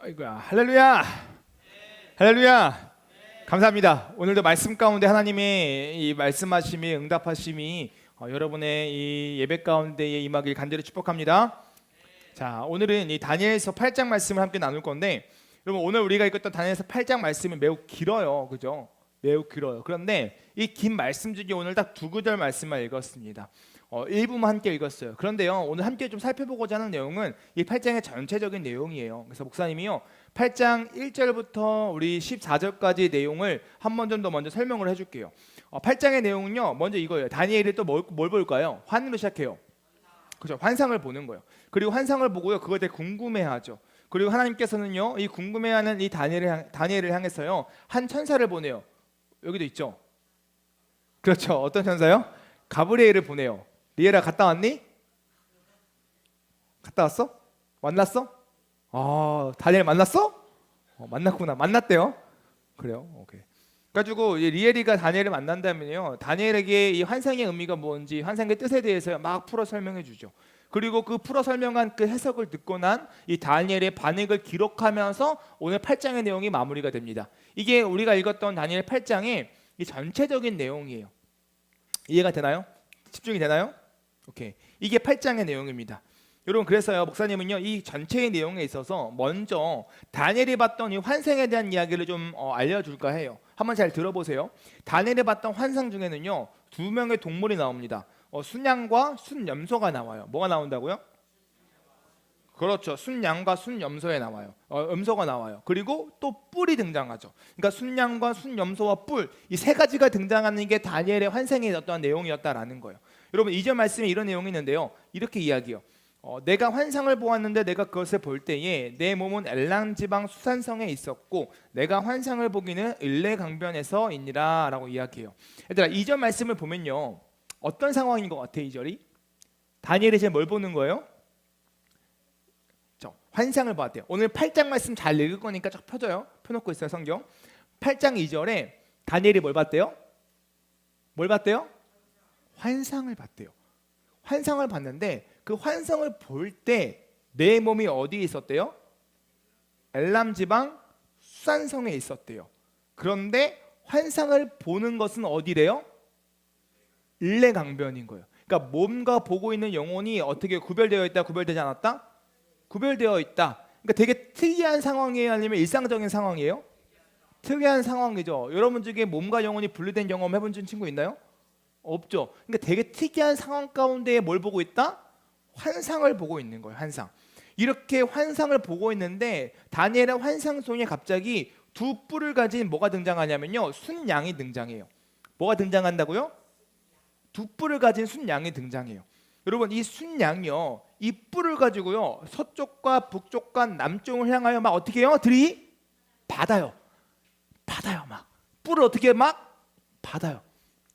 아이고야, 할렐루야, 할렐루야. 감사합니다. 오늘도 말씀 가운데 하나님의 이 말씀하심이 응답하심이 여러분의 이 예배 가운데에 임하길 간절히 축복합니다. 자, 오늘은 이 다니엘서 8장 말씀을 함께 나눌 건데, 여러분 오늘 우리가 읽었던 다니엘서 8장 말씀이 매우 길어요, 그죠? 매우 길어요. 그런데 이 긴 말씀 중에 오늘 딱 두 구절 말씀만 읽었습니다. 일부만 함께 읽었어요. 그런데요, 오늘 함께 좀 살펴보고자 하는 내용은 이 8장의 전체적인 내용이에요. 그래서 목사님이요, 8장 1절부터 우리 14절까지 내용을 한 번 좀 더 먼저 설명을 해줄게요. 8장의 내용은요, 먼저 이거예요. 다니엘이 또 뭘 볼까요? 환으로 시작해요. 그죠? 환상을 보는 거예요. 그리고 환상을 보고요, 그거에 대해 궁금해하죠. 그리고 하나님께서는요, 이 궁금해하는 이 다니엘을 향해서요, 한 천사를 보내요. 여기도 있죠. 그렇죠. 어떤 천사요? 가브리엘을 보내요. 리에라 갔다 왔니? 갔다 왔어? 만났어? 다니엘 만났어? 만났구나. 만났대요. 그래요. 오케이. 그래가지고 리에리가 다니엘을 만난다면요, 다니엘에게 이 환상의 의미가 뭔지, 환상의 뜻에 대해서 막 풀어 설명해 주죠. 그리고 그 풀어 설명한 그 해석을 듣고 난 이 다니엘의 반응을 기록하면서 오늘 8장의 내용이 마무리가 됩니다. 이게 우리가 읽었던 다니엘 8장의 이 전체적인 내용이에요. 이해가 되나요? 집중이 되나요? 오케이. 이게 8장의 내용입니다. 여러분, 그래서요, 목사님은요, 이 전체의 내용에 있어서 먼저 다니엘이 봤던 이 환상에 대한 이야기를 좀 알려줄까 해요. 한번 잘 들어보세요. 다니엘이 봤던 환상 중에는요, 두 명의 동물이 나옵니다. 순양과 순염소가 나와요. 뭐가 나온다고요? 그렇죠. 순양과 순염소에 나와요. 염소가 나와요. 그리고 또 뿔이 등장하죠. 그러니까 순양과 순염소와 뿔, 이 세 가지가 등장하는 게 다니엘의 환상의 어떤 내용이었다라는 거예요. 여러분, 이전 말씀에 이런 내용이 있는데요, 이렇게 이야기해요. 내가 환상을 보았는데 내가 그것을 볼 때에 내 몸은 엘람 지방 수산성에 있었고 내가 환상을 보기는 일레 강변에서이니라 라고 이야기해요. 얘들아, 이전 말씀을 보면요, 어떤 상황인 것 같아? 이 절이 다니엘이 이제 뭘 보는 거예요? 환상을 봤대요. 오늘 8장 말씀 잘 읽을 거니까 쫙 펴줘요. 펴놓고 있어요, 성경. 8장 2절에 다니엘이 뭘 봤대요? 뭘 봤대요? 환상을 봤대요. 환상을 봤는데 그 환상을 볼 때 내 몸이 어디에 있었대요? 엘람 지방 수산성에 있었대요. 그런데 환상을 보는 것은 어디래요? 일레 강변인 거예요. 그러니까 몸과 보고 있는 영혼이 어떻게 구별되어 있다, 구별되지 않았다? 구별되어 있다. 그러니까 되게 특이한 상황이에요, 아니면 일상적인 상황이에요? 특이한 상황이죠. 여러분 중에 몸과 영혼이 분리된 경험 해본 친구 있나요? 없죠. 그러니까 되게 특이한 상황 가운데 뭘 보고 있다? 환상을 보고 있는 거예요. 환상. 이렇게 환상을 보고 있는데 다니엘의 환상 속에 갑자기 두 뿔을 가진 뭐가 등장하냐면요, 순양이 등장해요. 뭐가 등장한다고요? 두 뿔을 가진 순양이 등장해요. 여러분, 이 순양이요, 이 뿔을 가지고요, 서쪽과 북쪽과 남쪽을 향하여 막 어떻게 해요? 들이받아요. 막 뿔을 어떻게 막 받아요.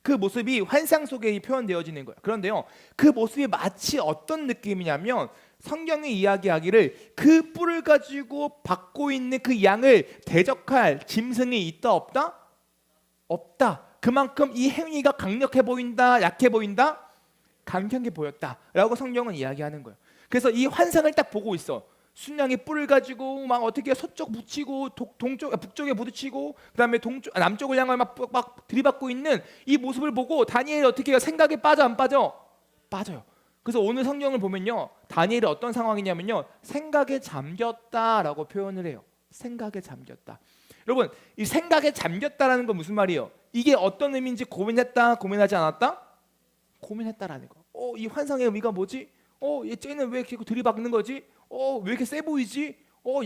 그 모습이 환상 속에 표현되어지는 거예요. 그런데요, 그 모습이 마치 어떤 느낌이냐면 성경이 이야기하기를 그 뿔을 가지고 받고 있는 그 양을 대적할 짐승이 있다, 없다? 없다. 그만큼 이 행위가 강력해 보인다, 약해 보인다? 강력해 보였다라고 성경은 이야기하는 거예요. 그래서 이 환상을 딱 보고 있어. 순양이 뿔을 가지고 막 어떻게 서쪽 붙이고 북쪽에 부딪히고 그다음에 남쪽을 향해 막 들이받고 있는 이 모습을 보고 다니엘이 어떻게 해요? 생각에 빠져, 안 빠져? 빠져요. 그래서 오늘 성경을 보면요, 다니엘이 어떤 상황이냐면요, 생각에 잠겼다라고 표현을 해요. 생각에 잠겼다. 여러분, 이 생각에 잠겼다라는 건 무슨 말이에요? 이게 어떤 의미인지 고민했다, 고민하지 않았다? 고민했다라는 거. 이 환상의 의미가 뭐지? 쟤는 왜 이렇게 들이박는 거지? 왜 이렇게 세 보이지?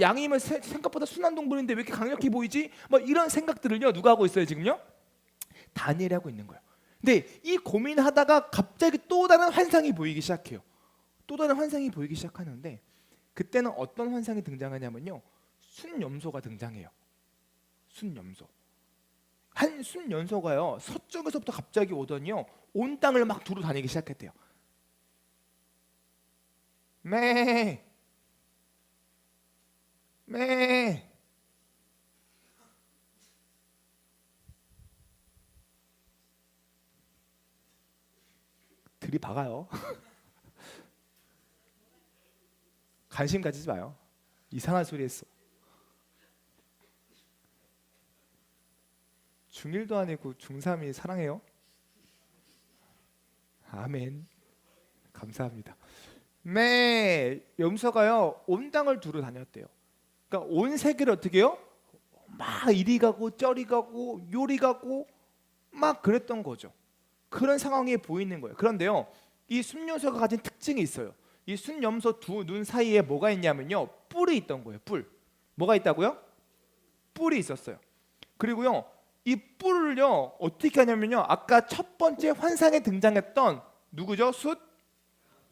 양이면 생각보다 순한 동물인데 왜 이렇게 강력해 보이지? 뭐 이런 생각들을요, 누가 하고 있어요 지금요? 다니엘이 하고 있는 거예요. 근데 이 고민하다가 갑자기 또 다른 환상이 보이기 시작해요. 또 다른 환상이 보이기 시작하는데 그때는 어떤 환상이 등장하냐면요, 순염소가 등장해요. 순염소. 한 순염소가요, 서쪽에서부터 갑자기 오더니요, 온 땅을 막 두루 다니기 시작했대요. 매 들이박아요. 관심 가지지 마요. 이상한 소리 했어. 중1도 아니고 중3이 사랑해요? 아멘. 감사합니다. 네, 염소가요 온 땅을 두루 다녔대요. 그러니까 온 세계를 어떻게 해요? 막 이리 가고 저리 가고 요리 가고 막 그랬던 거죠. 그런 상황이 보이는 거예요. 그런데요, 이 순염소가 가진 특징이 있어요. 이 순염소 두 눈 사이에 뭐가 있냐면요, 뿔이 있던 거예요. 뿔. 뭐가 있다고요? 뿔이 있었어요. 그리고요, 이 뿔을요 어떻게 하냐면요, 아까 첫 번째 환상에 등장했던 누구죠?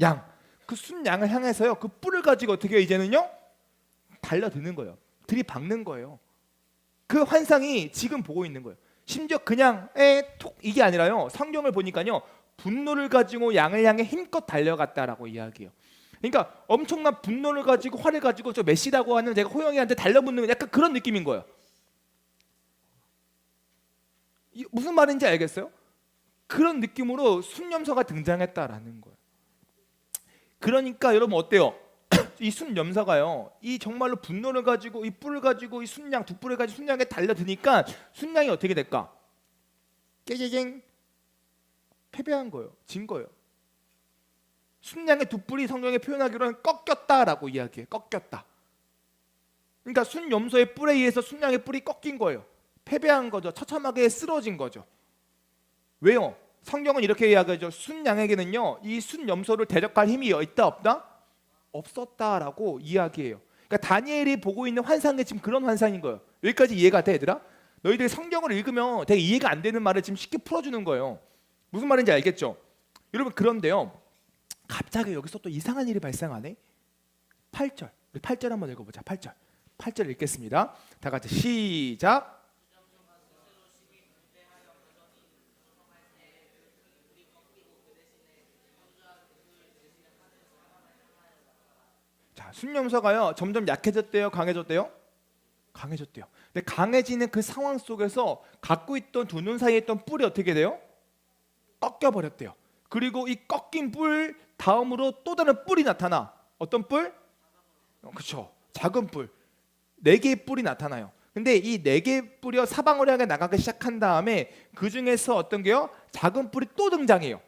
양. 그 순양을 향해서요 그 뿔을 가지고 어떻게 이제는요 달려드는 거예요. 들이박는 거예요. 그 환상이 지금 보고 있는 거예요. 심지어 그냥 톡 이게 아니라요, 성경을 보니까요 분노를 가지고 양을 향해 힘껏 달려갔다라고 이야기해요. 그러니까 엄청난 분노를 가지고 활을 가지고 저 메시라고 하는 제가 호영이한테 달려붙는 약간 그런 느낌인 거예요. 무슨 말인지 알겠어요? 그런 느낌으로 순염소가 등장했다라는 거예요. 그러니까 여러분 어때요? 이 순염소가요, 이 정말로 분노를 가지고 이 뿔을 가지고 이 순양 두 뿔을 가지고 순양에 달려드니까 순양이 어떻게 될까? 깨갱 패배한 거예요. 진 거예요. 순양의 두 뿔이 성경에 표현하기로는 꺾였다라고 이야기해요. 꺾였다. 그러니까 순염소의 뿔에 의해서 순양의 뿔이 꺾인 거예요. 패배한 거죠. 처참하게 쓰러진 거죠. 왜요? 성경은 이렇게 이야기하죠. 순양에게는요 이 순염소를 대적할 힘이 있다 없다? 없었다라고 이야기해요. 그러니까 다니엘이 보고 있는 환상이 지금 그런 환상인 거예요. 여기까지 이해가 돼, 얘들아? 너희들이 성경을 읽으면 되게 이해가 안 되는 말을 지금 쉽게 풀어주는 거예요. 무슨 말인지 알겠죠? 여러분, 그런데요 갑자기 여기서 또 이상한 일이 발생하네. 8절, 우리 8절 한번 읽어보자. 8절 읽겠습니다. 다 같이 시작. 자, 순염소가요 점점 약해졌대요, 강해졌대요? 강해졌대요. 근데 강해지는 그 상황 속에서 갖고 있던 두 눈 사이에 있던 뿔이 어떻게 돼요? 꺾여 버렸대요. 그리고 이 꺾인 뿔 다음으로 또 다른 뿔이 나타나. 어떤 뿔? 그렇죠. 작은 뿔. 4개의 뿔이 나타나요. 근데 이 4개의 뿔이 사방으로 향해 나가기 시작한 다음에 그 중에서 어떤 게요? 작은 뿔이 또 등장해요.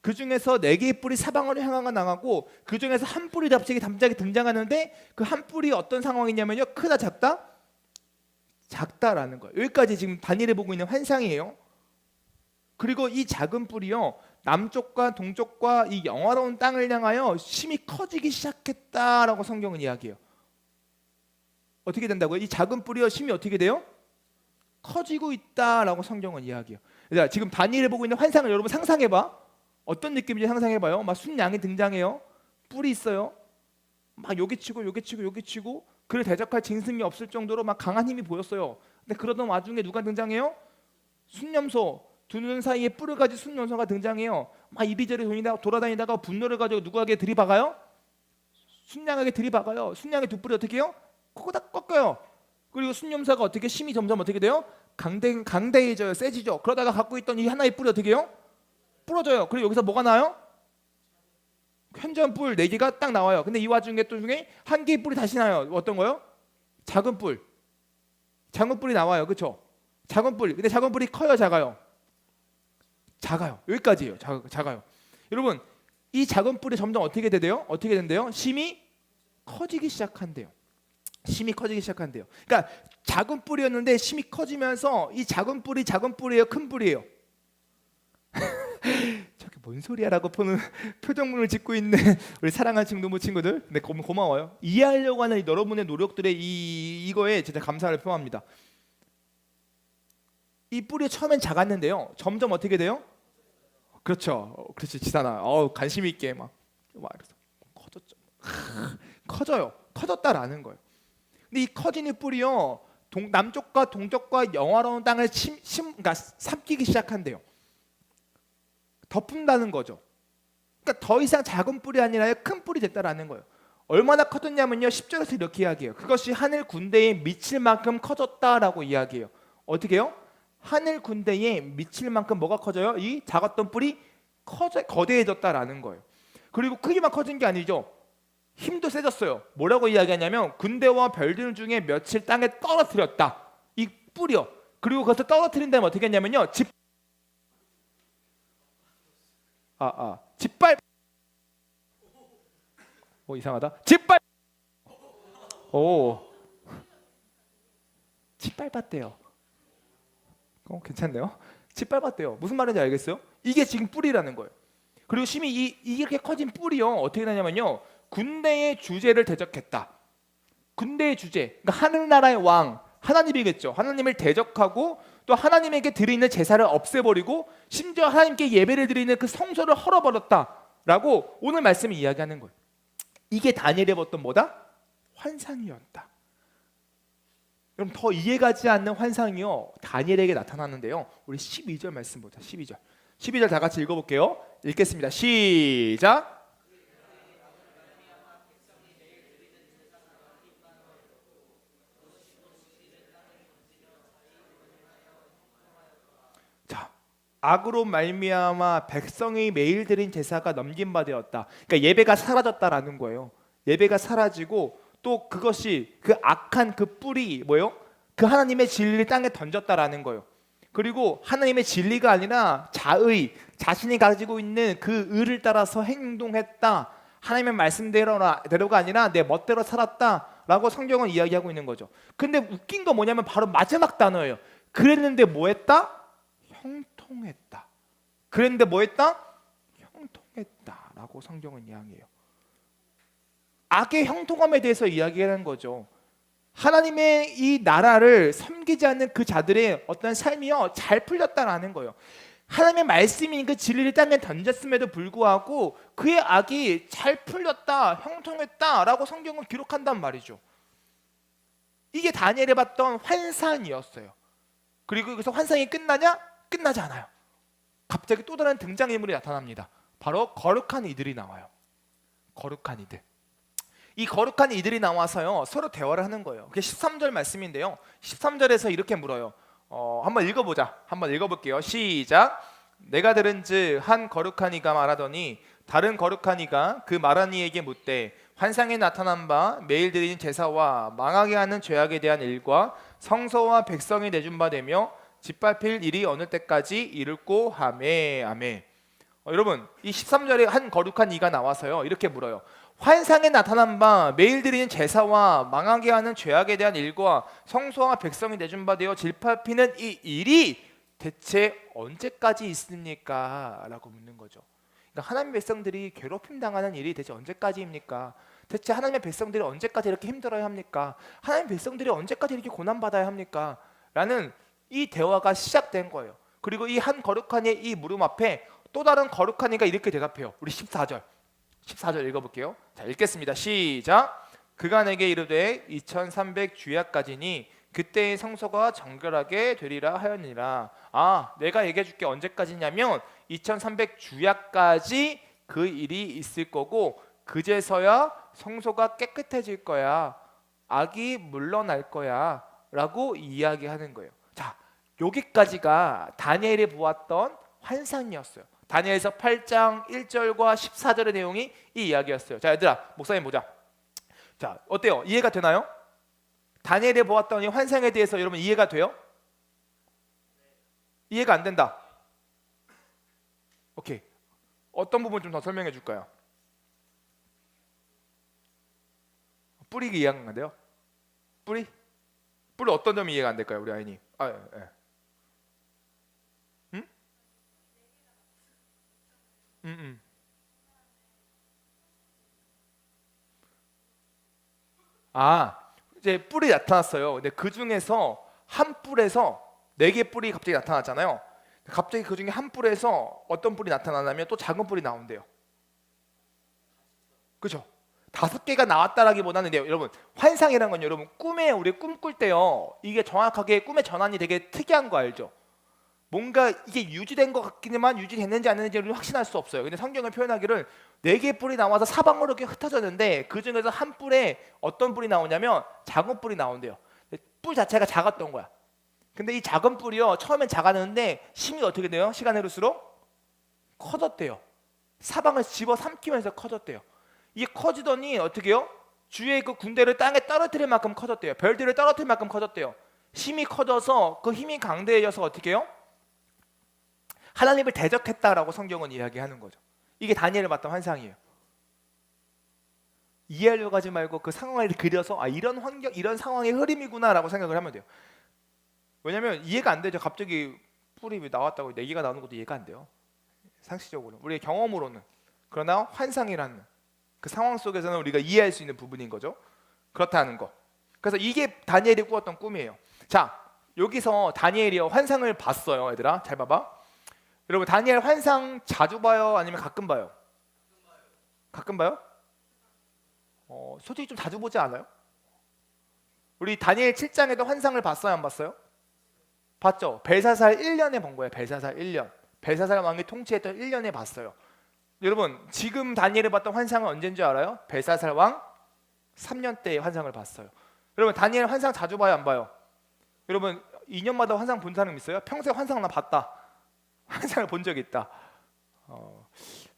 그 중에서 4개의 뿔이 사방으로 향하가 나가고 그 중에서 한 뿔이 갑자기 등장하는데 그 한 뿔이 어떤 상황이냐면요, 크다 작다? 작다라는 거예요. 여기까지 지금 다니엘이 보고 있는 환상이에요. 그리고 이 작은 뿔이요 남쪽과 동쪽과 이 영화로운 땅을 향하여 심히 커지기 시작했다라고 성경은 이야기해요. 어떻게 된다고요? 이 작은 뿔이요 심히 어떻게 돼요? 커지고 있다라고 성경은 이야기해요. 자, 지금 다니엘이 보고 있는 환상을 여러분 상상해봐. 어떤 느낌인지 상상해봐요. 막 순양이 등장해요. 뿔이 있어요. 막 요기치고 그를 대적할 짐승이 없을 정도로 막 강한 힘이 보였어요. 근데 그러던 와중에 누가 등장해요? 순염소, 두 눈 사이에 뿔을 가진 순염소가 등장해요. 막 이리저리 돌아다니다가 분노를 가지고 누구에게 들이박아요? 순양에게 들이박아요. 순양의 두 뿔이 어떻게 해요? 코코닥 꺾여요. 그리고 순염소가 어떻게 힘이 점점 어떻게 돼요? 강대해져요. 세지죠. 그러다가 갖고 있던 이 하나의 뿔이 어떻게 해요? 부러져요. 그리고 여기서 뭐가 나와요? 현저한 뿔 4개가 딱 나와요. 근데 이 와중에 또 중에 한 개의 뿔이 다시 나요. 어떤 거요? 작은 뿔이 나와요. 그렇죠? 작은 뿔. 근데 작은 뿔이 커요, 작아요? 작아요. 여기까지예요. 작아요. 여러분, 이 작은 뿔이 점점 어떻게 된대요? 심히 커지기 시작한대요. 그러니까 작은 뿔이었는데 심히 커지면서 이 작은 뿔이에요, 큰 뿔이에요? 저게 뭔 소리야라고 표정문을 짓고 있는 우리 사랑하는 친구들, 친구들, 네, 고마워요. 이해하려고 하는 여러분의 노력들에 이거에 진짜 감사를 표합니다. 이 뿔이 처음엔 작았는데요, 점점 어떻게 돼요? 그렇지 지산아. 관심 있게 막 이래서 커졌다라는 거예요. 근데 이 커지는 뿔이요, 남쪽과 동쪽과 영화로운 땅을 그러니까 삼키기 시작한대요. 덮는다는 거죠. 그러니까 더 이상 작은 뿔이 아니라 큰 뿔이 됐다라는 거예요. 얼마나 커졌냐면요, 10절에서 이렇게 이야기해요. 그것이 하늘 군대에 미칠 만큼 커졌다라고 이야기해요. 어떻게 해요? 하늘 군대에 미칠 만큼 뭐가 커져요? 이 작았던 뿔이 거대해졌다라는 거예요. 그리고 크기만 커진 게 아니죠, 힘도 세졌어요. 뭐라고 이야기하냐면 군대와 별들 중에 며칠 땅에 떨어뜨렸다. 이 뿌려. 그리고 그것을 떨어뜨린 다음에 어떻게 했냐면요. 짓밟. 이상하다. 짓밟았대요. 괜찮네요. 짓밟았대요. 무슨 말인지 알겠어요? 이게 지금 뿌리라는 거예요. 그리고 심히 이렇게 커진 뿌리요 어떻게 되냐면요. 군대의 주제를 대적했다. 군대의 주제, 그러니까 하늘나라의 왕 하나님이겠죠. 하나님을 대적하고 또 하나님에게 드리는 제사를 없애버리고 심지어 하나님께 예배를 드리는 그 성소를 헐어버렸다라고 오늘 말씀이 이야기하는 거예요. 이게 다니엘의 어떤 뭐다? 환상이었다. 그럼 더 이해가지 않는 환상이요 다니엘에게 나타나는데요. 우리 12절 말씀 보자. 12절 다 같이 읽어볼게요. 읽겠습니다. 시작. 자, 악으로 말미암아 백성이 매일 드린 제사가 넘긴 바 되었다. 그러니까 예배가 사라졌다라는 거예요. 예배가 사라지고 또 그것이 그 악한 그 뿌리 뭐예요? 그 하나님의 진리를 땅에 던졌다라는 거예요. 그리고 하나님의 진리가 아니라 자신이 가지고 있는 그 의를 따라서 행동했다. 하나님의 말씀대로가 아니라 내 멋대로 살았다라고 성경은 이야기하고 있는 거죠. 근데 웃긴 거 뭐냐면 바로 마지막 단어예요. 그랬는데 뭐했다? 형통했다. 그랬는데 뭐했다? 형통했다라고 성경은 이야기해요. 악의 형통함에 대해서 이야기하는 거죠. 하나님의 이 나라를 섬기지 않는 그 자들의 어떤 삶이요 잘 풀렸다라는 거예요. 하나님의 말씀인 그 진리를 땅에 던졌음에도 불구하고 그의 악이 잘 풀렸다, 형통했다라고 성경은 기록한단 말이죠. 이게 다니엘이 봤던 환상이었어요. 그리고 여기서 환상이 끝나냐? 끝나지 않아요. 갑자기 또 다른 등장인물이 나타납니다. 바로 거룩한 이들이 나와요. 거룩한 이들. 이 거룩한 이들이 나와서요 서로 대화를 하는 거예요. 그게 13절 말씀인데요. 13절에서 이렇게 물어요. 한번 읽어보자. 한번 읽어볼게요. 시작. 내가 들은즉 한 거룩한 이가 말하더니 다른 거룩한 이가 그 말한 이에게 묻되 환상에 나타난 바 매일 드리는 제사와 망하게 하는 죄악에 대한 일과 성소와 백성이 내준 바 되며 짓밟힐 일이 어느 때까지 이룰꼬 하매. 아멘. 여러분 이 13절에 한 거룩한 이가 나와서요 이렇게 물어요. 환상에 나타난 바 매일 드리는 제사와 망하게 하는 죄악에 대한 일과 성소와 백성이 내준 바 되어 짓밟히는 이 일이 대체 언제까지 있습니까? 라고 묻는 거죠. 그러니까 하나님의 백성들이 괴롭힘 당하는 일이 대체 언제까지입니까? 대체 하나님의 백성들이 언제까지 이렇게 힘들어야 합니까? 하나님의 백성들이 언제까지 이렇게 고난받아야 합니까? 라는 이 대화가 시작된 거예요. 그리고 이 한 거룩한 이의 이 물음 앞에 또 다른 거룩한 이가 이렇게 대답해요. 우리 14절 읽어볼게요. 자, 읽겠습니다. 시작. 그가 내게 이르되 2300 주야까지니 그때의 성소가 정결하게 되리라 하였느니라. 내가 얘기해 줄게. 언제까지냐면 2300 주야까지 그 일이 있을 거고 그제서야 성소가 깨끗해질 거야. 악이 물러날 거야 라고 이야기하는 거예요. 자, 여기까지가 다니엘이 보았던 환상이었어요. 다니엘서 8장 1절과 14절의 내용이 이 이야기였어요. 자, 얘들아, 목사님 보자. 자, 어때요? 이해가 되나요? 다니엘이 보았던 이 환상에 대해서 여러분 이해가 돼요? 이해가 안 된다. 오케이. 어떤 부분 좀 더 설명해 줄까요? 뿌리 이해가 안 돼요? 뿌리 어떤 점이 이해가 안 될까요, 우리 아이님? 예. 이제 뿔이 나타났어요. 근데 그 중에서 한 뿔에서 4개 뿔이 갑자기 나타났잖아요. 갑자기 그 중에 한 뿔에서 어떤 뿔이 나타나냐면 또 작은 뿔이 나온대요. 그죠? 5개가 나왔다라기보다는 여러분 환상이라는 건 여러분 꿈에 우리 꿈꿀 때요 이게 정확하게 꿈의 전환이 되게 특이한 거 알죠? 뭔가 이게 유지된 것 같기만 유지됐는지 안 됐는지를 확신할 수 없어요. 근데 성경을 표현하기를 4개의 뿔이 나와서 사방으로 이렇게 흩어졌는데 그 중에서 한 뿔에 어떤 뿔이 나오냐면 작은 뿔이 나온대요. 뿔 자체가 작았던 거야. 근데 이 작은 뿔이요 처음엔 작았는데 심이 어떻게 돼요? 시간이 흐를수록 커졌대요. 사방을 집어삼키면서 커졌대요. 이게 커지더니 어떻게 해요? 주위의 그 군대를 땅에 떨어뜨릴 만큼 커졌대요. 별들을 떨어뜨릴 만큼 커졌대요. 힘이 커져서 그 힘이 강대해져서 어떻게 해요? 하나님을 대적했다라고 성경은 이야기하는 거죠. 이게 다니엘을 봤던 환상이에요. 이해하려고 하지 말고 그 상황을 그려서 이런 환경, 이런 상황의 흐름이구나라고 생각을 하면 돼요. 왜냐하면 이해가 안 되죠. 갑자기 뿔이 나왔다고 내기가 나오는 것도 이해가 안 돼요. 상식적으로 우리의 경험으로는. 그러나 환상이라는 그 상황 속에서는 우리가 이해할 수 있는 부분인 거죠. 그렇다는 거. 그래서 이게 다니엘이 꾸었던 꿈이에요. 자, 여기서 다니엘이 환상을 봤어요. 얘들아 잘 봐봐. 여러분 다니엘 환상 자주 봐요? 아니면 가끔 봐요? 가끔 봐요? 솔직히 좀 자주 보지 않아요? 우리 다니엘 7장에도 환상을 봤어요? 안 봤어요? 봤죠? 벨사살 1년에 본 거예요. 벨사살 1년. 벨사살 왕이 통치했던 1년에 봤어요. 여러분 지금 다니엘이 봤던 환상은 언제인 줄 알아요? 벨사살 왕 3년 때의 환상을 봤어요. 여러분 다니엘 환상 자주 봐요? 안 봐요? 여러분 2년마다 환상 본 사람 있어요? 평소에 환상 나 봤다. 환상을 본 적이 있다.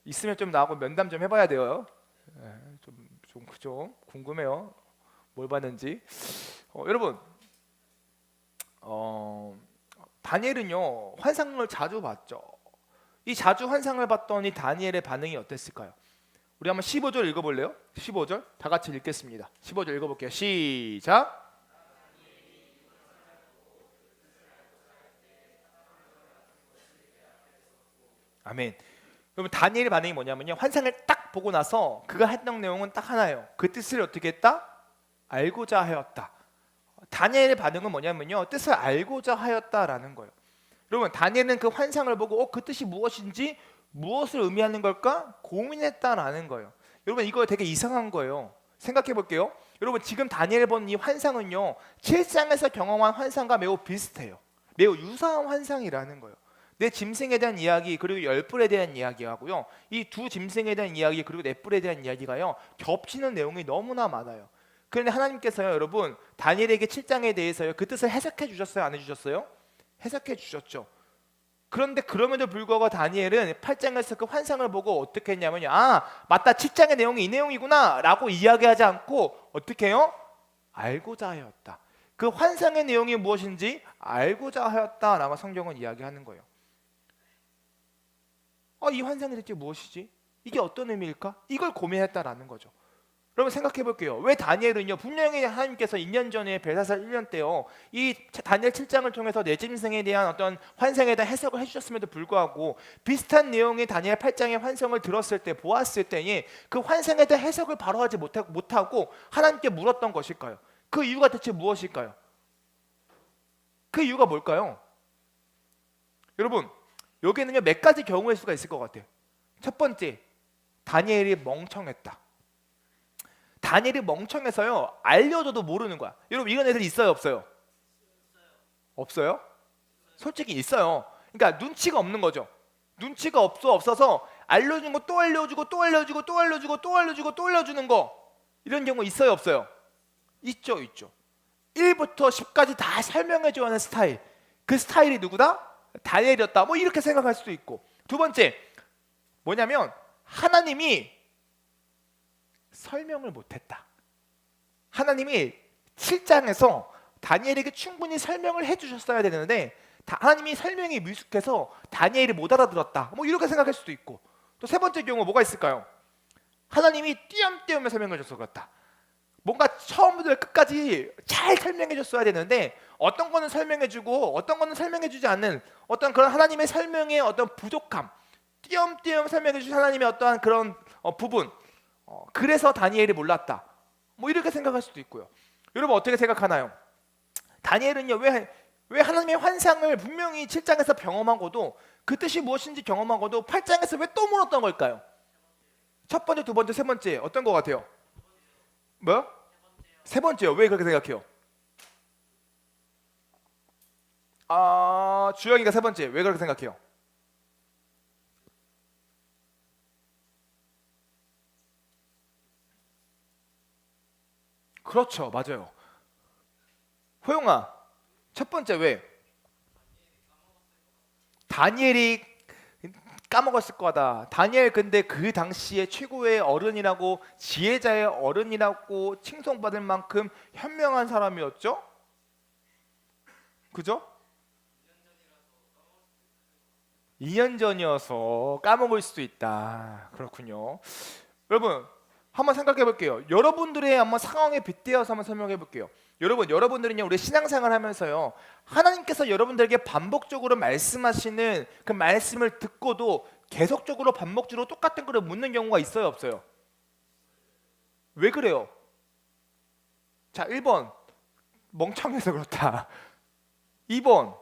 있으면 좀 나하고 면담 좀 해봐야 돼요. 좀 궁금해요. 뭘 봤는지. 여러분 다니엘은요 환상을 자주 봤죠. 이 자주 환상을 봤던 이 다니엘의 반응이 어땠을까요? 우리 한번 15절 읽어볼래요? 15절 다 같이 읽겠습니다. 15절 읽어볼게요. 시작. 아멘. 그러면 다니엘의 반응이 뭐냐면요, 환상을 딱 보고 나서 그가 했던 내용은 딱 하나예요. 그 뜻을 어떻게 했다? 알고자 하였다. 다니엘의 반응은 뭐냐면요, 뜻을 알고자 하였다라는 거예요. 여러분 다니엘은 그 환상을 보고 그 뜻이 무엇인지, 무엇을 의미하는 걸까 고민했다라는 거예요. 여러분 이거 되게 이상한 거예요. 생각해 볼게요. 여러분 지금 다니엘 본 이 환상은요 7장에서 경험한 환상과 매우 비슷해요. 매우 유사한 환상이라는 거예요. 내 짐승에 대한 이야기 그리고 열불에 대한 이야기하고요, 이 두 짐승에 대한 이야기 그리고 넷불에 대한 이야기가요 겹치는 내용이 너무나 많아요. 그런데 하나님께서요 여러분 다니엘에게 7장에 대해서요 그 뜻을 해석해 주셨어요? 안 해주셨어요? 해석해 주셨죠. 그런데 그럼에도 불구하고 다니엘은 8장에서 그 환상을 보고 어떻게 했냐면요, 맞다 7장의 내용이 이 내용이구나 라고 이야기하지 않고 어떻게 해요? 알고자 하였다. 그 환상의 내용이 무엇인지 알고자 하였다라고 성경은 이야기하는 거예요. 이 환상이 대체 무엇이지? 이게 어떤 의미일까? 이걸 고민했다라는 거죠. 여러분 생각해 볼게요. 왜 다니엘은요 분명히 하나님께서 2년 전에 벨사살 1년 때요 이 다니엘 7장을 통해서 내 짐승에 대한 어떤 환상에 대한 해석을 해주셨음에도 불구하고 비슷한 내용의 다니엘 8장의 환상을 들었을 때, 보았을 때에 그 환상에 대한 해석을 바로 하지 못하고 하나님께 물었던 것일까요? 그 이유가 대체 무엇일까요? 그 이유가 뭘까요? 여러분 여기에는요 몇 가지 경우의 수가 있을 것 같아요. 첫 번째, 다니엘이 멍청했다. 다니엘이 멍청해서요 알려줘도 모르는 거야. 여러분 이런 애들 있어요 없어요? 없어요? 솔직히 있어요. 그러니까 눈치가 없는 거죠. 눈치가 없어서 알려준 거 또 알려주고 또 알려주고 또 알려주고 또 알려주고 또 알려주는 거, 이런 경우 있어요 없어요? 있죠. 1부터 10까지 다 설명해줘야 하는 스타일, 그 스타일이 누구다? 다니엘이었다. 뭐 이렇게 생각할 수도 있고. 두 번째 뭐냐면 하나님이 설명을 못했다. 하나님이 7장에서 다니엘에게 충분히 설명을 해주셨어야 되는데 하나님이 설명이 미숙해서 다니엘이 못 알아들었다. 뭐 이렇게 생각할 수도 있고. 또 세 번째 경우 뭐가 있을까요? 하나님이 띄엄띄엄 설명을 해줘서 그렇다. 뭔가 처음부터 끝까지 잘 설명해 줬어야 되는데 어떤 거는 설명해주고 어떤 거는 설명해주지 않는 어떤 그런 하나님의 설명의 어떤 부족함, 띄엄띄엄 설명해 주신 하나님의 어떠한 그런 부분, 그래서 다니엘이 몰랐다. 뭐 이렇게 생각할 수도 있고요. 여러분 어떻게 생각하나요? 다니엘은요 왜 하나님의 환상을 분명히 7장에서 경험하고도 그 뜻이 무엇인지 경험하고도 8장에서 왜 또 물었던 걸까요? 첫 번째, 두 번째, 세 번째 어떤 거 같아요? 뭐요? 세 번째요. 왜 그렇게 생각해요? 주영이가 세 번째 왜 그렇게 생각해요? 그렇죠, 맞아요. 호영아 첫 번째 왜? 다니엘이 까먹었을 거다. 다니엘 근데 그 당시에 최고의 어른이라고, 지혜자의 어른이라고 칭송받을 만큼 현명한 사람이었죠. 그죠? 2년 전이어서 까먹을 수도 있다. 그렇군요. 여러분 한번 생각해 볼게요. 여러분들의 한번 상황에 빗대어서 한번 설명해 볼게요. 여러분들은요 우리 신앙생활 하면서요 하나님께서 여러분들에게 반복적으로 말씀하시는 그 말씀을 듣고도 계속적으로 반복적으로 똑같은 거를 묻는 경우가 있어요 없어요? 왜 그래요? 자 1번 멍청해서 그렇다. 2번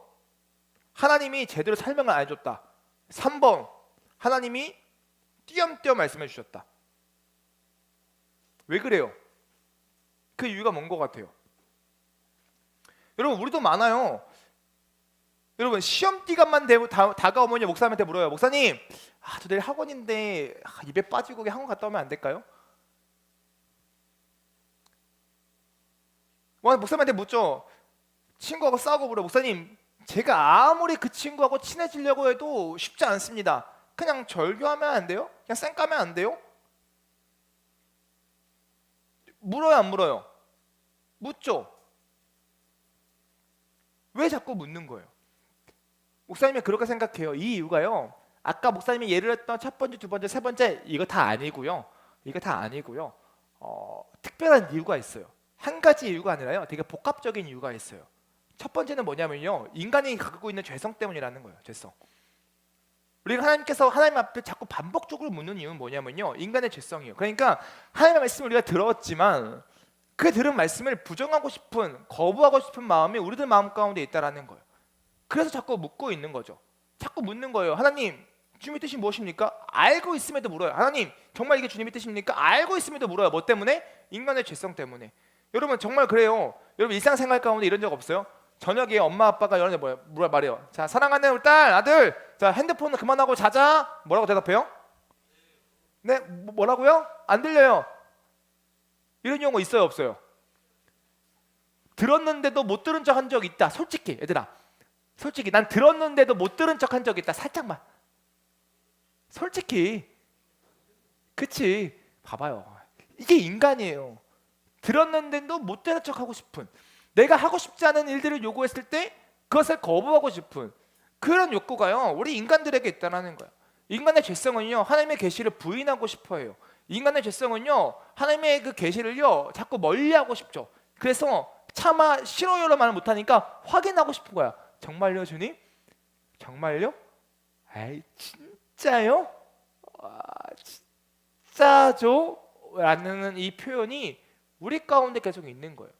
하나님이 제대로 설명을 안 해줬다. 3번 하나님이 띄엄띄엄 말씀해 주셨다. 왜 그래요? 그 이유가 뭔 것 같아요? 여러분 우리도 많아요. 여러분 시험 기간만 다가오면 목사님한테 물어요. 목사님 저 내일 학원인데 입에 빠지고 학원 갔다 오면 안 될까요? 목사님한테 묻죠. 친구하고 싸우고 물어요. 목사님 제가 아무리 그 친구하고 친해지려고 해도 쉽지 않습니다. 그냥 절교하면 안 돼요? 그냥 쌩까면 안 돼요? 물어요 안 물어요? 묻죠. 왜 자꾸 묻는 거예요? 목사님이 그렇게 생각해요. 이 이유가요 아까 목사님이 예를 했던 첫 번째, 두 번째, 세 번째 이거 다 아니고요. 특별한 이유가 있어요. 한 가지 이유가 아니라요 되게 복합적인 이유가 있어요. 첫 번째는 뭐냐면요 인간이 갖고 있는 죄성 때문이라는 거예요. 죄성. 우리가 하나님께서 하나님 앞에 자꾸 반복적으로 묻는 이유는 뭐냐면요 인간의 죄성이에요. 그러니까 하나님의 말씀을 우리가 들었지만 그 들은 말씀을 부정하고 싶은 거부하고 싶은 마음이 우리들 마음 가운데 있다라는 거예요. 그래서 자꾸 묻고 있는 거죠. 자꾸 묻는 거예요. 하나님 주님의 뜻이 무엇입니까? 알고 있음에도 물어요. 하나님 정말 이게 주님의 뜻입니까? 알고 있음에도 물어요. 뭐 때문에? 인간의 죄성 때문에. 여러분 정말 그래요. 여러분 일상생활 가운데 이런 적 없어요? 저녁에 엄마 아빠가 이런 데 말해요. 자 사랑하는 우리 딸 아들 자 핸드폰 그만하고 자자. 뭐라고 대답해요? 네 뭐라고요? 안 들려요. 이런 경우 있어요 없어요? 들었는데도 못 들은 척 한 적 있다. 솔직히 얘들아 솔직히 난 들었는데도 못 들은 척 한 적 있다. 살짝만 솔직히 그치 봐봐요. 이게 인간이에요. 들었는데도 못 들은 척 하고 싶은 내가 하고 싶지 않은 일들을 요구했을 때 그것을 거부하고 싶은 그런 욕구가요 우리 인간들에게 있다는 거예요. 인간의 죄성은요 하나님의 계시를 부인하고 싶어해요. 인간의 죄성은요 하나님의 그 계시를요 자꾸 멀리하고 싶죠. 그래서 차마 싫어요로 말을 못하니까 확인하고 싶은 거야. 정말요 주님? 정말요? 에이 진짜요? 진짜죠? 라는 이 표현이 우리 가운데 계속 있는 거예요.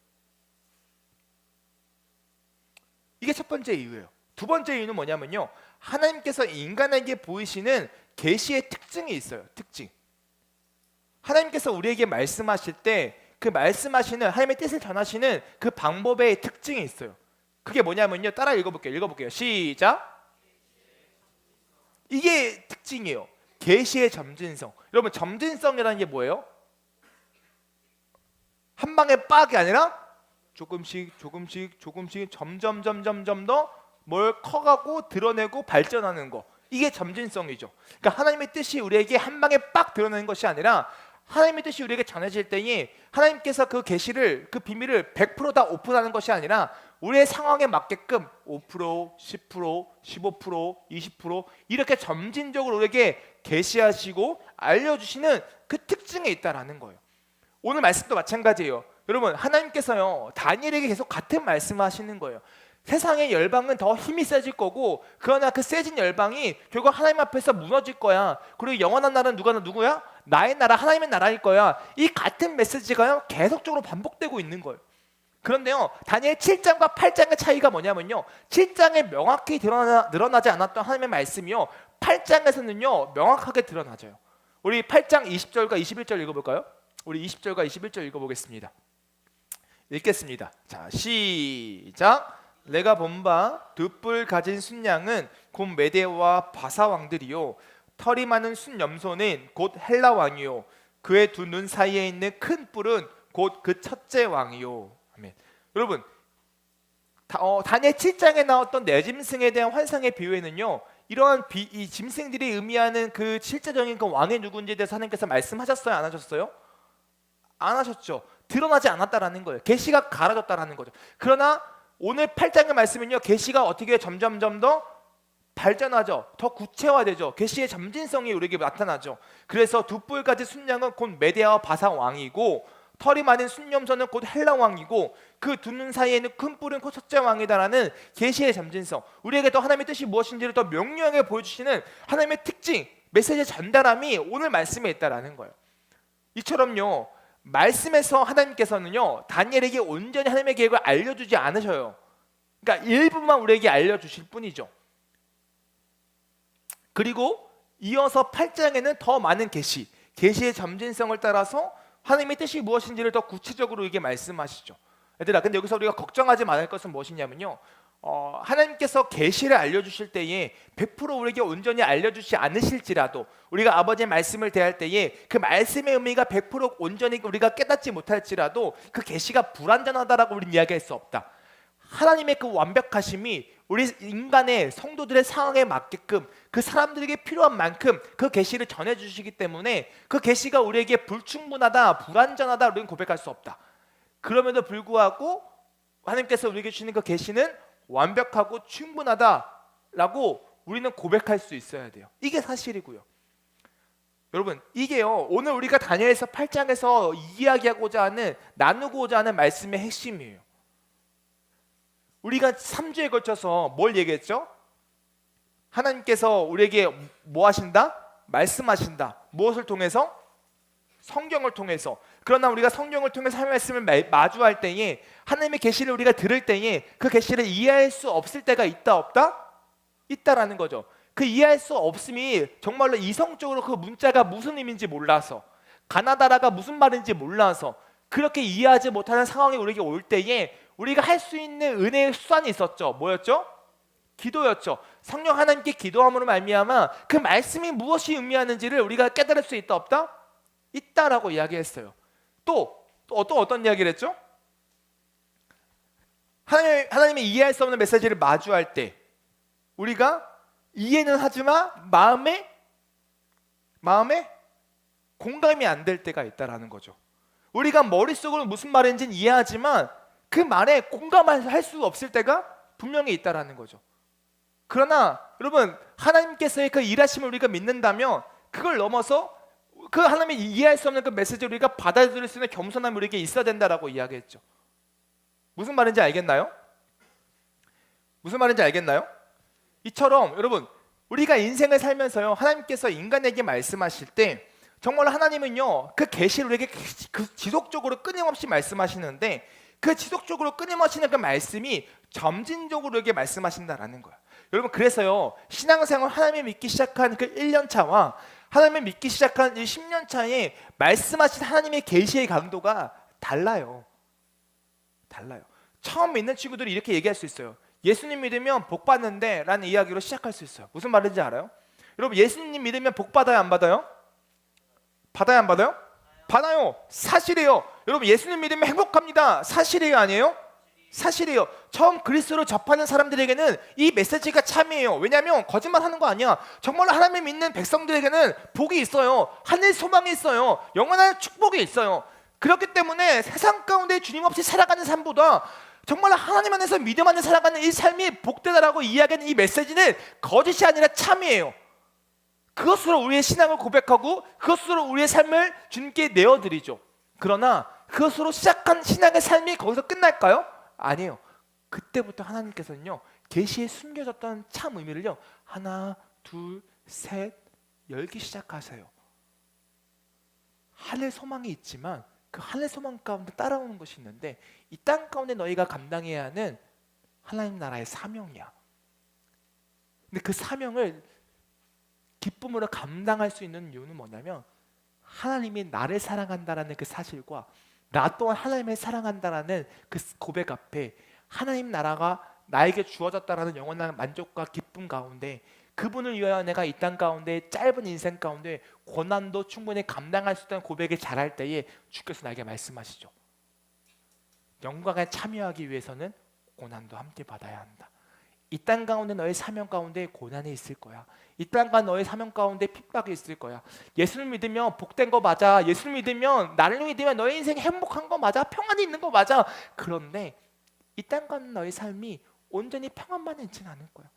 이게 첫 번째 이유예요. 두 번째 이유는 뭐냐면요 하나님께서 인간에게 보이시는 계시의 특징이 있어요. 특징. 하나님께서 우리에게 말씀하실 때 그 말씀하시는 하나님의 뜻을 전하시는 그 방법의 특징이 있어요. 그게 뭐냐면요 따라 읽어볼게요. 시작. 이게 특징이에요. 계시의 점진성. 여러분 점진성이라는 게 뭐예요? 한 방에 빡이 아니라 조금씩 점점 더 뭘 커가고 드러내고 발전하는 거. 이게 점진성이죠. 그러니까 하나님의 뜻이 우리에게 한 방에 빡 드러내는 것이 아니라 하나님의 뜻이 우리에게 전해질 때에 하나님께서 그 계시를 그 비밀을 100%다 오픈하는 것이 아니라 우리의 상황에 맞게끔 5%, 10%, 15%, 20% 이렇게 점진적으로 우리에게 계시하시고 알려주시는 그 특징이 있다라는 거예요. 오늘 말씀도 마찬가지예요. 여러분 하나님께서요 다니엘에게 계속 같은 말씀을 하시는 거예요. 세상의 열방은 더 힘이 세질 거고 그러나 그 세진 열방이 결국 하나님 앞에서 무너질 거야. 그리고 영원한 나라는 누구야? 나의 나라 하나님의 나라일 거야. 이 같은 메시지가 계속적으로 반복되고 있는 거예요. 그런데요 다니엘 7장과 8장의 차이가 뭐냐면요 7장에 명확히 드러나지 않았던 하나님의 말씀이요 8장에서는요 명확하게 드러나져요. 우리 8장 20절과 21절 읽어볼까요? 우리 20절과 21절 읽어보겠습니다. 읽겠습니다. 자 시작. 내가 본 바 두 뿔 가진 순양은 곧 메대와 바사 왕들이요 털이 많은 순염소는 곧 헬라 왕이요 그의 두 눈 사이에 있는 큰 뿔은 곧 그 첫째 왕이요. 아멘. 여러분 다니엘 7장에 나왔던 네 짐승에 대한 환상의 비유에는요 이러한 이 짐승들이 의미하는 그 실제적인 그 왕이 누군지에 대해서 하나님께서 말씀하셨어요? 안 하셨어요? 안 하셨죠. 드러나지 않았다라는 거예요. 계시가 가려졌다라는 거죠. 그러나 오늘 8장의 말씀은요, 계시가 어떻게 점점점 더 발전하죠. 더 구체화되죠. 계시의 점진성이 우리에게 나타나죠. 그래서 두 뿔까지 순양은 곧 메데아와 바사 왕이고, 털이 많은 순념선은 곧 헬라 왕이고, 그 두 눈 사이에는 큰 뿔은 곧 첫째 왕이다라는 계시의 점진성, 우리에게 더 하나님의 뜻이 무엇인지를 더 명료하게 보여주시는 하나님의 특징, 메시지의 전달함이 오늘 말씀에 있다라는 거예요. 이처럼요, 말씀에서 하나님께서는요, 다니엘에게 온전히 하나님의 계획을 알려주지 않으셔요. 그러니까 일부만 우리에게 알려주실 뿐이죠. 그리고 이어서 8장에는 더 많은 계시의 점진성을 따라서 하나님의 뜻이 무엇인지를 더 구체적으로 이게 말씀하시죠. 얘들아, 근데 여기서 우리가 걱정하지 말아야 할 것은 무엇이냐면요, 하나님께서 계시를 알려주실 때에 100% 우리에게 온전히 알려주지 않으실지라도, 우리가 아버지의 말씀을 대할 때에 그 말씀의 의미가 100% 온전히 우리가 깨닫지 못할지라도 그 계시가 불완전하다라고 우리는 이야기할 수 없다. 하나님의 그 완벽하심이 우리 인간의 성도들의 상황에 맞게끔 그 사람들에게 필요한 만큼 그 계시를 전해주시기 때문에 그 계시가 우리에게 불충분하다, 불완전하다 우리는 고백할 수 없다. 그럼에도 불구하고 하나님께서 우리에게 주시는 그 계시는 완벽하고 충분하다라고 우리는 고백할 수 있어야 돼요. 이게 사실이고요. 여러분, 이게요, 오늘 우리가 다니엘서 8장에서 이야기하고자 하는, 나누고자 하는 말씀의 핵심이에요. 우리가 3주에 걸쳐서 뭘 얘기했죠? 하나님께서 우리에게 뭐 하신다? 말씀하신다. 무엇을 통해서? 성경을 통해서. 그러나 우리가 성경을 통해서 하나님의 말씀을 마주할 때에, 하나님의 계시를 우리가 들을 때에 그 계시를 이해할 수 없을 때가 있다, 없다? 있다라는 거죠. 그 이해할 수 없음이 정말로 이성적으로 그 문자가 무슨 의미인지 몰라서, 가나다라가 무슨 말인지 몰라서 그렇게 이해하지 못하는 상황이 우리에게 올 때에 우리가 할 수 있는 은혜의 수단이 있었죠. 뭐였죠? 기도였죠. 성령 하나님께 기도함으로 말미암아 그 말씀이 무엇이 의미하는지를 우리가 깨달을 수 있다, 없다? 있다라고 이야기했어요. 또 어떤 이야기를 했죠? 하나님의 이해할 수 없는 메시지를 마주할 때 우리가 이해는 하지만 마음에 공감이 안 될 때가 있다라는 거죠. 우리가 머릿속으로 무슨 말인지는 이해하지만 그 말에 공감할 수 없을 때가 분명히 있다라는 거죠. 그러나 여러분, 하나님께서의 그 일하심을 우리가 믿는다면 그걸 넘어서 그 하나님이 이해할 수 없는 그 메시지를 우리가 받아들일 수 있는 겸손함이 우리에게 있어야 된다라고 이야기했죠. 무슨 말인지 알겠나요? 무슨 말인지 알겠나요? 이처럼 여러분, 우리가 인생을 살면서요, 하나님께서 인간에게 말씀하실 때 정말 하나님은요, 그 계시를 우리에게 지속적으로 끊임없이 말씀하시는데, 그 지속적으로 끊임없이 그 말씀이 점진적으로 우리에게 말씀하신다라는 거예요. 여러분, 그래서요, 신앙생활 하나님을 믿기 시작한 그 1년 차와 하나님을 믿기 시작한 이 10년 차에 말씀하신 하나님의 계시의 강도가 달라요. 처음 믿는 친구들이 이렇게 얘기할 수 있어요. 예수님 믿으면 복 받는데 라는 이야기로 시작할 수 있어요. 무슨 말인지 알아요? 여러분, 예수님 믿으면 복 받아요, 안 받아요? 받아요, 안 받아요? 받아요. 사실이에요. 여러분, 예수님 믿으면 행복합니다. 사실이에요, 아니에요? 사실이에요. 처음 그리스도를 접하는 사람들에게는 이 메시지가 참이에요. 왜냐하면 거짓말하는 거 아니야. 정말로 하나님을 믿는 백성들에게는 복이 있어요. 하늘 소망이 있어요. 영원한 축복이 있어요. 그렇기 때문에 세상 가운데 주님 없이 살아가는 삶보다 정말 하나님 안에서 믿음 안에 살아가는 이 삶이 복되다라고 이야기하는 이 메시지는 거짓이 아니라 참이에요. 그것으로 우리의 신앙을 고백하고 그것으로 우리의 삶을 주님께 내어드리죠. 그러나 그것으로 시작한 신앙의 삶이 거기서 끝날까요? 아니에요. 그때부터 하나님께서는요, 계시에 숨겨졌던 참 의미를요, 하나, 둘, 셋 열기 시작하세요. 하늘 소망이 있지만 그 하늘 소망 가운데 따라오는 것이 있는데, 이 땅 가운데 너희가 감당해야 하는 하나님 나라의 사명이야. 근데 그 사명을 기쁨으로 감당할 수 있는 이유는 뭐냐면, 하나님이 나를 사랑한다라는 그 사실과 나 또한 하나님을 사랑한다라는 그 고백 앞에 하나님 나라가 나에게 주어졌다라는 영원한 만족과 기쁨 가운데, 그분을 위하여 내가 이 땅 가운데 짧은 인생 가운데 고난도 충분히 감당할 수 있다는 고백을 잘할 때에 주께서 나에게 말씀하시죠. 영광에 참여하기 위해서는 고난도 함께 받아야 한다. 이 땅 가운데 너의 사명 가운데 고난이 있을 거야. 이 땅과 너의 사명 가운데 핍박이 있을 거야. 예수를 믿으면 복된 거 맞아. 예수를 믿으면, 나를 믿으면 너의 인생이 행복한 거 맞아. 평안이 있는 거 맞아. 그런데 이 땅 가는 너의 삶이 온전히 평안만 있지는 않을 거야.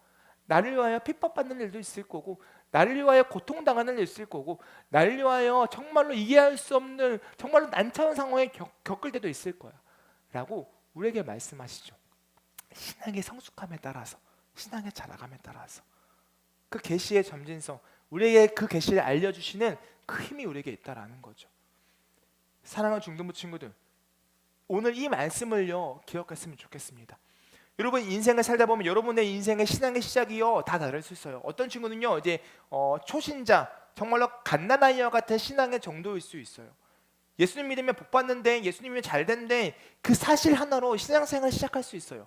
나를 위하여 핍박받는 일도 있을 거고, 나를 위하여 고통당하는 일도 있을 거고, 나를 위하여 정말로 이해할 수 없는 정말로 난처한 상황에 겪을 때도 있을 거야 라고 우리에게 말씀하시죠. 신앙의 성숙함에 따라서, 신앙의 자라감에 따라서 그 계시의 점진성, 우리에게 그 계시를 알려주시는 그 힘이 우리에게 있다라는 거죠. 사랑하는 중등부 친구들, 오늘 이 말씀을요 기억했으면 좋겠습니다. 여러분 인생을 살다 보면 여러분의 인생의 신앙의 시작이요 다 다를 수 있어요. 어떤 친구는요 이제 초신자, 정말로 갓난아이와 같은 신앙의 정도일 수 있어요. 예수님 믿으면 복 받는데, 예수님이면 잘 된대, 그 사실 하나로 신앙생활을 시작할 수 있어요.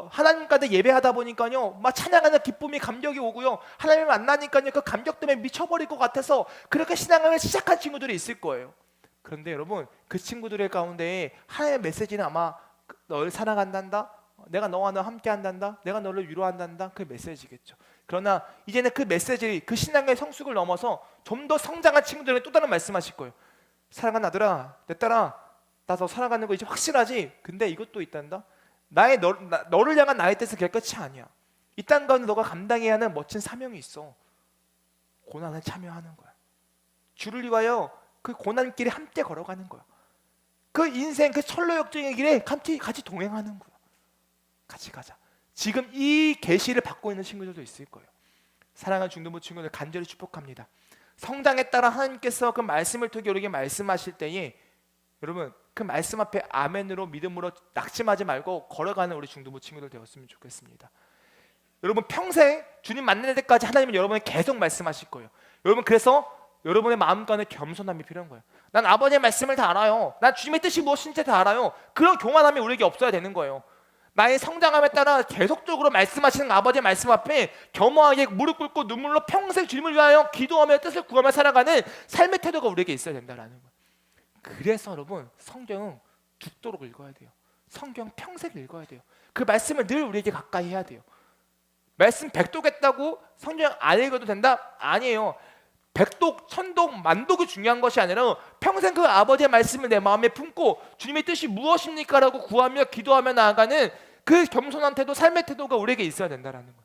하나님과도 예배하다 보니까요 막 찬양하는 기쁨이, 감격이 오고요, 하나님을 만나니까요 그 감격 때문에 미쳐버릴 것 같아서 그렇게 신앙을 시작한 친구들이 있을 거예요. 그런데 여러분 그 친구들의 가운데 하나님의 메시지는 아마 너를 사랑한단다, 내가 너와 너 함께 한단다, 내가 너를 위로한단다, 그 메시지겠죠. 그러나 이제는 그 메시지, 그 신앙의 성숙을 넘어서 좀 더 성장한 친구들은 또 다른 말씀하실 거예요. 사랑하는 아들아, 내 딸아, 나 너 사랑하는 거 이제 확실하지? 근데 이것도 있단다. 너를 향한 나의 뜻은 그게 끝이 아니야. 이 땅 가운데 너가 감당해야 하는 멋진 사명이 있어. 고난에 참여하는 거야. 주를 위하여 그 고난길에 함께 걸어가는 거야. 그 인생, 그 철로 역정의 길에 같이 동행하는 거야. 같이 가자. 지금 이 계시를 받고 있는 친구들도 있을 거예요. 사랑하는 중등부 친구들 간절히 축복합니다. 성장에 따라 하나님께서 그 말씀을 통해 우리에게 말씀하실 때에 여러분 그 말씀 앞에 아멘으로, 믿음으로 낙심하지 말고 걸어가는 우리 중등부 친구들 되었으면 좋겠습니다. 여러분 평생 주님 만날 때까지 하나님은 여러분에게 계속 말씀하실 거예요. 여러분 그래서 여러분의 마음간에 겸손함이 필요한 거예요. 난 아버지의 말씀을 다 알아요. 난 주님의 뜻이 무엇인지 다 알아요. 그런 교만함이 우리에게 없어야 되는 거예요. 나의 성장함에 따라 계속적으로 말씀하시는 아버지의 말씀 앞에 겸허하게 무릎 꿇고 눈물로 평생 주님을 위하여 기도하며 뜻을 구하며 살아가는 삶의 태도가 우리에게 있어야 된다는 거예요. 그래서 여러분 성경은 죽도록 읽어야 돼요. 성경 평생 읽어야 돼요. 그 말씀을 늘 우리에게 가까이 해야 돼요. 말씀 백독했다고 성경 안 읽어도 된다? 아니에요. 백독, 천독, 만독이 중요한 것이 아니라 평생 그 아버지의 말씀을 내 마음에 품고 주님의 뜻이 무엇입니까? 라고 구하며 기도하며 나아가는 그 겸손한 태도, 삶의 태도가 우리에게 있어야 된다는 거예요.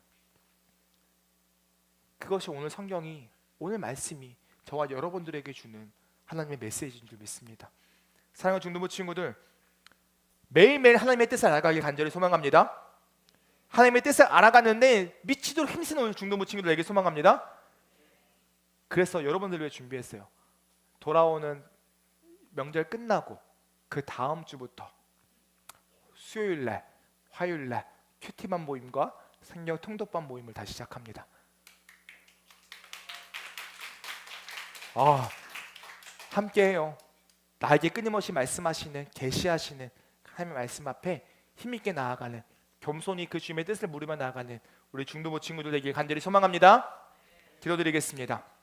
그것이 오늘 성경이, 오늘 말씀이 저와 여러분들에게 주는 하나님의 메시지인 줄 믿습니다. 사랑하는 중등부 친구들, 매일매일 하나님의 뜻을 알아가길 간절히 소망합니다. 하나님의 뜻을 알아가는데 미치도록 힘쓰는 우리 중등부 친구들에게 소망합니다. 그래서 여러분들 위해 준비했어요. 돌아오는 명절 끝나고 그 다음 주부터 수요일날, 화요일날 큐티반 모임과 성경 통독반 모임을 다시 시작합니다. 함께해요. 나에게 끊임없이 말씀하시는, 계시하시는 하나님의 말씀 앞에 힘있게 나아가는, 겸손히 그 주님의 뜻을 물으며 나아가는 우리 중등부 친구들 되길 간절히 소망합니다. 기도드리겠습니다.